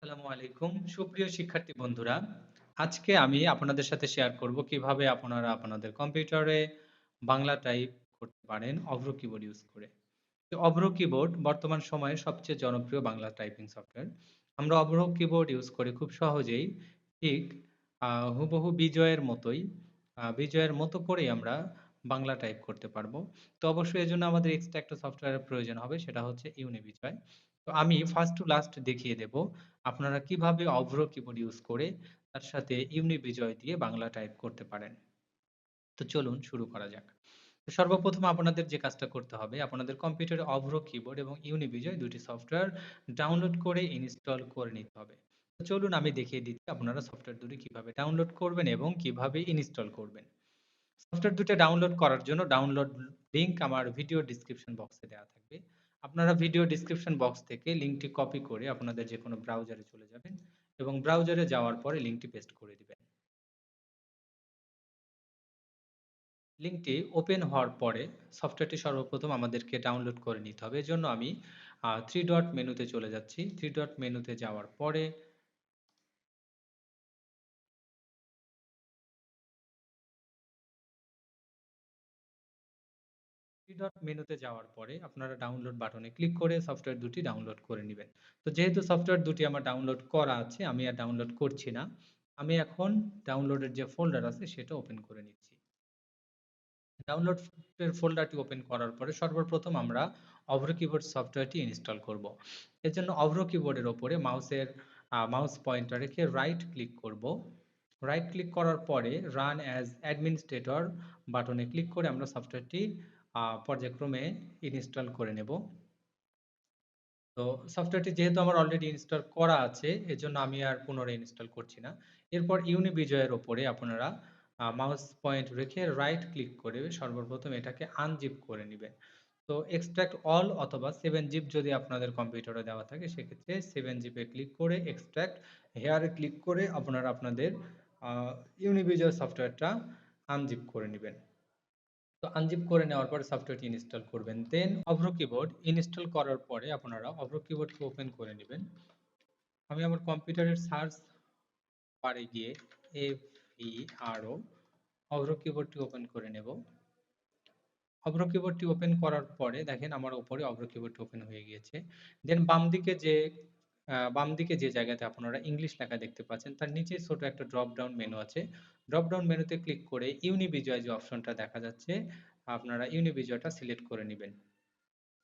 আসসালামু আলাইকুম সুপ্রিয় শিক্ষার্থী বন্ধুরা, আজকে আমি আপনাদের সাথে শেয়ার করব কিভাবে আপনারা আপনাদের কম্পিউটারে বাংলা টাইপ করতে পারেন অভ্র কিবোর্ড ইউজ করে। তো অভ্র কিবোর্ড বর্তমান সময়ে সবচেয়ে জনপ্রিয় বাংলা টাইপিং সফটওয়্যার। আমরা অভ্র কিবোর্ড ইউজ করে খুব সহজেই ঠিক হুবহু বিজয়ের মতো করেই আমরা বাংলা টাইপ করতে পারবো। তো অবশ্যই এর জন্য আমাদের এক্সট্রা একটা সফটওয়্যারের প্রয়োজন হবে, সেটা হচ্ছে ইউনিবিজয়। তো আমি ফার্স্ট টু লাস্ট দেখিয়ে দেব আপনারা কিভাবে অভ্র কিবোর্ড ইউজ করে তার সাথে ইউনিবিজয় দিয়ে বাংলা টাইপ করতে পারেন। তো চলুন শুরু করা যাক। তো সর্বপ্রথম আপনাদের যে কাজটা করতে হবে, আপনাদের কম্পিউটারে অভ্র কিবোর্ড এবং ইউনিবিজয় দুটি সফটওয়্যার ডাউনলোড করে ইনস্টল করে নিতে হবে। তো চলুন আমি দেখিয়ে দিচ্ছি আপনারা সফটওয়্যার দুটি কিভাবে ডাউনলোড করবেন এবং কিভাবে ইনস্টল করবেন। সফটওয়্যার দুটো ডাউনলোড করার জন্য ডাউনলোড লিংক আমার ভিডিও ডেসক্রিপশন বক্সে দেওয়া থাকবে। আপনারা ভিডিও ডেসক্রিপশন বক্স থেকে লিংকটি কপি করে আপনাদের যে কোনো ব্রাউজারে চলে যাবেন এবং ব্রাউজারে যাওয়ার পরে লিংকটি পেস্ট করে দিবেন। লিংকটি ওপেন হওয়ার পরে সফটওয়্যারটি সর্বপ্রথম আমাদেরকে ডাউনলোড করে নিতে হবে। এজন্য আমি থ্রি ডট মেনুতে চলে যাচ্ছি। থ্রি ডট মেনুতে যাওয়ার পরে আপনারা ডাউনলোড বাটনে ক্লিক করে সফটওয়্যার দুটি ডাউনলোড করে নেবেন। তো যেহেতু সফটওয়্যার দুটি আমার ডাউনলোড করা আছে, আমি আর ডাউনলোড করছি না। আমি এখন ডাউনলোডের যে ফোল্ডার আছে সেটা ওপেন করে নিচ্ছি। ডাউনলোড এর ফোল্ডারটি ওপেন করার পরে সর্বপ্রথম আমরা অভ্র কিবোর্ড সফটওয়্যারটি ইনস্টল করব। এর জন্য অভ্র কিবোর্ডের উপরে মাউস পয়েন্টার রেখে রাইট ক্লিক করব। রাইট ক্লিক করার পরে রান অ্যাজ অ্যাডমিনিস্ট্রেটর বাটনে ক্লিক করে আমরা সফটওয়্যারটি পর্যায়ক্রমে ইনস্টল করে নেব। তো সফটওয়্যারটি যেহেতু আমার অলরেডি ইনস্টল করা আছে, এজন্য আমি আর পুনরায় ইনস্টল করছি না। এরপর ইউনিবিজয়ের উপরে আপনারা মাউস পয়েন্ট রেখে রাইট ক্লিক করে সর্বপ্রথম এটাকে আনজিপ করে নেবেন। তো এক্সট্রাক্ট অল অথবা 7 জিপ যদি আপনাদের কম্পিউটারে দেওয়া থাকে, সেক্ষেত্রে 7 জিপে ক্লিক করে এক্সট্রাক্ট হেয়ারে ক্লিক করে আপনারা আপনাদের ইউনিবিজয় সফটওয়্যারটা আনজিপ করে নেবেন। তো আনজিপ করে নেওয়ার পরে সফটওয়্যারটি ইনস্টল করবেন। দেন অভ্র কিবোর্ড ইনস্টল করার পরে আপনারা অভ্র কিবোর্ডকে ওপেন করে নেবেন। আমি আমার কম্পিউটারের সার্চ বারে গিয়ে FERO অভ্র কিবোর্ডটি ওপেন করে নেব। অভ্র কিবোর্ডটি ওপেন করার পরে দেখেন আমার উপরে অভ্র কিবোর্ডটি ওপেন হয়ে গিয়েছে। দেন বাম দিকে যে জায়গাতে আপনারা ইংলিশ লেখা দেখতে পাচ্ছেন, তার নিচে ছোট একটা ড্রপ ডাউন মেনু আছে। ড্রপ ডাউন মেনুতে ক্লিক করে ইউনিবিজয় যে অপশনটা দেখা যাচ্ছে, আপনারা ইউনিবিজয়টা সিলেক্ট করে নেবেন।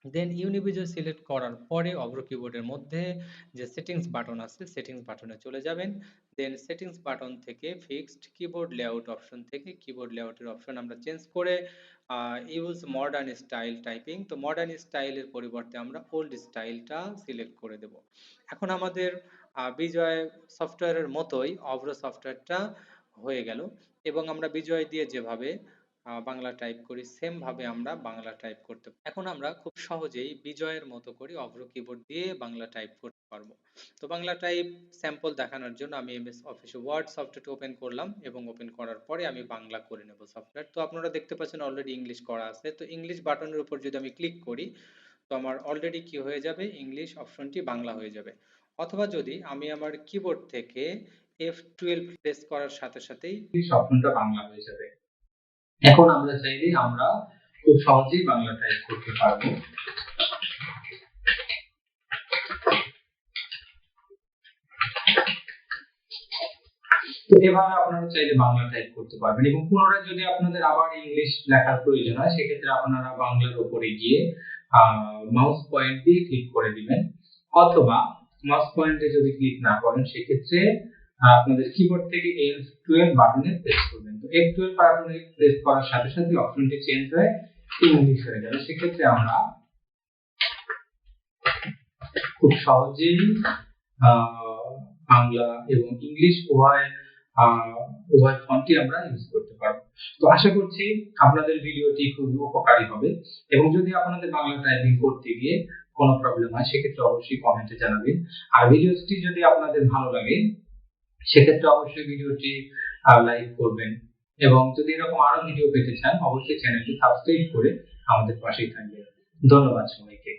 দেন ইউনিবিজয় সিলেক্ট করার পরে অভ্র কিবোর্ডের মধ্যে যে সেটিংস বাটন আছে, সেটিংস বাটনে চলে যাবেন। দেন সেটিংস বাটন থেকে ফিক্সড কিবোর্ড লেআউট অপশন থেকে কিবোর্ড লেআউটের অপশন আমরা চেঞ্জ করে ইউজ মডার্ন স্টাইল টাইপিং, তো মডার্ন স্টাইলের পরিবর্তে আমরা ওল্ড স্টাইলটা সিলেক্ট করে দেব। এখন আমাদের বিজয় সফটওয়্যারের মতোই অভ্র সফটওয়্যারটা হয়ে গেল এবং আমরা বিজয় দিয়ে যেভাবে বাংলা টাইপ করি সেম ভাবে আমরা বাংলা টাইপ করতে পারি। এখন আমরা খুব সহজেই বিজয়ের মতো করে অভ্র কিবোর্ড দিয়ে বাংলা টাইপ করতে পারবো। তো বাংলা টাইপ স্যাম্পল দেখানোর জন্য আমি এমএস অফিস ওয়ার্ড সফটওয়্যারটি ওপেন করলাম এবং ওপেন করার পরে আমি বাংলা করে নেব সফটওয়্যার। তো আপনারা দেখতে পাচ্ছেন অলরেডি ইংলিশ করা আছে। তো ইংলিশ বাটনের উপর যদি আমি ক্লিক করি, তো আমার অলরেডি কি হয়ে যাবে, ইংলিশ অপশনটি বাংলা হয়ে যাবে। অথবা যদি আমি আমার কিবোর্ড থেকে F12 প্রেস করার সাথে সাথেই ইংলিশ অপশনটা বাংলা হয়ে যাবে। এখন আমরা চাইলে আমরা খুব সহজেই বাংলা টাইপ করতে পারবো। তো এভাবে আপনারা চাইলে বাংলা টাইপ করতে পারবেন এবং পুনরায় যদি আপনাদের আবার ইংলিশ লেখার প্রয়োজন হয়, সেক্ষেত্রে আপনারা বাংলার উপরে গিয়ে মাউস পয়েন্ট দিয়ে ক্লিক করে দিবেন। অথবা মাউস পয়েন্টে যদি ক্লিক না করেন, সেক্ষেত্রে আপনাদের কিবোর্ড থেকে F12 বাটনে প্রেস করবেন। তো F12 বাটনে প্রেস করার সাথে সাথে অপশনটি চেঞ্জ হয়ে ইংলিশ হয়ে যাবে। সেক্ষেত্রে আমরা খুব সহজেই বাংলা এবং ইংলিশ উভয় ফন্টই আমরা ইউজ করতে পারবো। তো আশা করছি আপনাদের ভিডিওটি খুবই উপকারী হবে এবং যদি আপনাদের বাংলা টাইপিং করতে গিয়ে কোনো প্রবলেম হয়, সেক্ষেত্রে অবশ্যই কমেন্টে জানাবেন। আর ভিডিওটি যদি আপনাদের ভালো লাগে, সেক্ষেত্রে অবশ্যই ভিডিওটি লাইক করবেন এবং যদি এরকম আরো ভিডিও পেতে চান, অবশ্যই চ্যানেলটি সাবস্ক্রাইব করে আমাদের পাশেই থাকবেন। ধন্যবাদ সবাইকে।